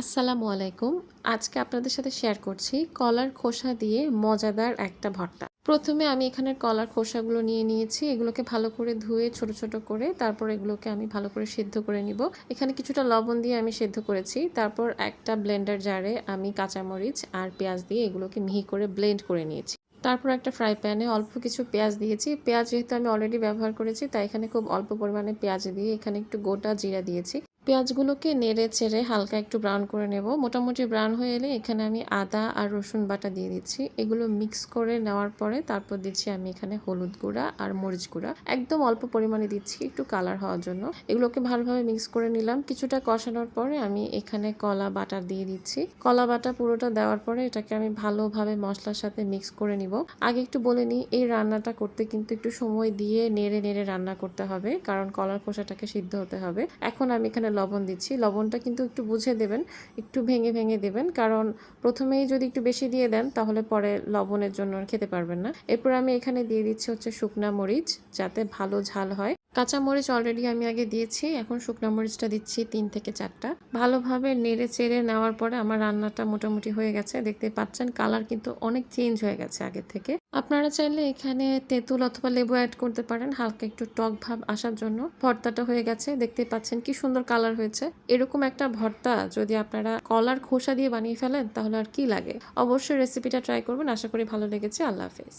আসসালামু আলাইকুম। আজকে আপনাদের সাথে শেয়ার করছি কলার খোসা দিয়ে মজাদার একটা ভর্তা। প্রথমে আমি এখানে কলার খোসাগুলো নিয়ে নিয়েছি। এগুলোকে ভালো করে ধুয়ে ছোট, ছোট করে তারপর এগুলোকে আমি ভালো করে সিদ্ধ করে নিব। এখানে কিছুটা লবণ দিয়ে আমি সিদ্ধ করেছি। তারপর একটা ব্লেন্ডার জারে আমি কাঁচামরিচ আর পেঁয়াজ দিয়ে এগুলোকে মিহি করে ব্লেন্ড করে নিয়েছি। তারপর একটা ফ্রাই প্যানে অল্প কিছু পেঁয়াজ দিয়েছি। পেঁয়াজ যেহেতু আমি অলরেডি ব্যবহার করেছি তাই এখানে খুব অল্প পরিমাণে পেঁয়াজ দিয়ে এখানে একটু গোটা জিরা দিয়েছি। পেঁয়াজগুলোকে নেড়ে চেড়ে হালকা একটু ব্রাউন করে নেব। মোটামুটি ব্রাউন হয়ে এলে এখানে আমি আদা আর রসুন বাটা দিয়ে দিচ্ছি। এগুলো মিক্স করে নেওয়ার পরে তারপর দিচ্ছি আমি এখানে হলুদ গুঁড়া আর মরিচ গুঁড়া। একদম অল্প পরিমাণে দিচ্ছি একটু কালার হওয়ার জন্য। এগুলোকে ভালোভাবে মিক্স করে নিলাম। কিছুটা কষানোর পরে আমি এখানে কলা বাটা দিয়ে দিচ্ছি। কলা বাটা পুরোটা দেওয়ার পরে এটাকে আমি ভালোভাবে মশলার সাথে মিক্স করে নিব। আগে একটু বলে নিই, এই রান্নাটা করতে কিন্তু একটু সময় দিয়ে নেড়ে নেড়ে রান্না করতে হবে, কারণ কলার খোসাটাকে সিদ্ধ হতে হবে। এখন আমি এখানে লবণ দিচ্ছি। লবণটা কিন্তু একটু বুঝে দেবেন, একটু ভেঙে ভেঙে দেবেন, কারণ প্রথমেই যদি একটু বেশি দিয়ে দেন তাহলে পরে লবণের জন্য খেতে পারবেন না। এরপর আমি এখানে দিয়ে দিচ্ছি হচ্ছে শুকনা মরিচ, যাতে ভালো ঝাল হয়। কাঁচা মরিচ অলরেডি আমি আগে দিয়েছি, এখন শুকনা মরিচটা দিচ্ছি 3 থেকে 4টা। ভালোভাবে নেড়ে চেড়ে নেওয়ার পরে আমার রান্নাটা মোটামুটি হয়ে গেছে। দেখতে পাচ্ছেন কালার কিন্তু অনেক চেঞ্জ হয়ে গেছে আগের থেকে। আপনারা চাইলে এখানে তেঁতুল অথবা লেবু অ্যাড করতে পারেন হালকা একটু টক ভাব আসার জন্য। ভর্তাটা হয়ে গেছে, দেখতে পাচ্ছেন কি সুন্দর কালার হয়েছে। এরকম একটা ভর্তা যদি আপনারা কলার খোসা দিয়ে বানিয়ে ফেলেন তাহলে আর কি লাগে। অবশ্যই রেসিপিটা ট্রাই করবেন, আশা করি ভালো লেগেছে। আল্লাহ হাফেজ।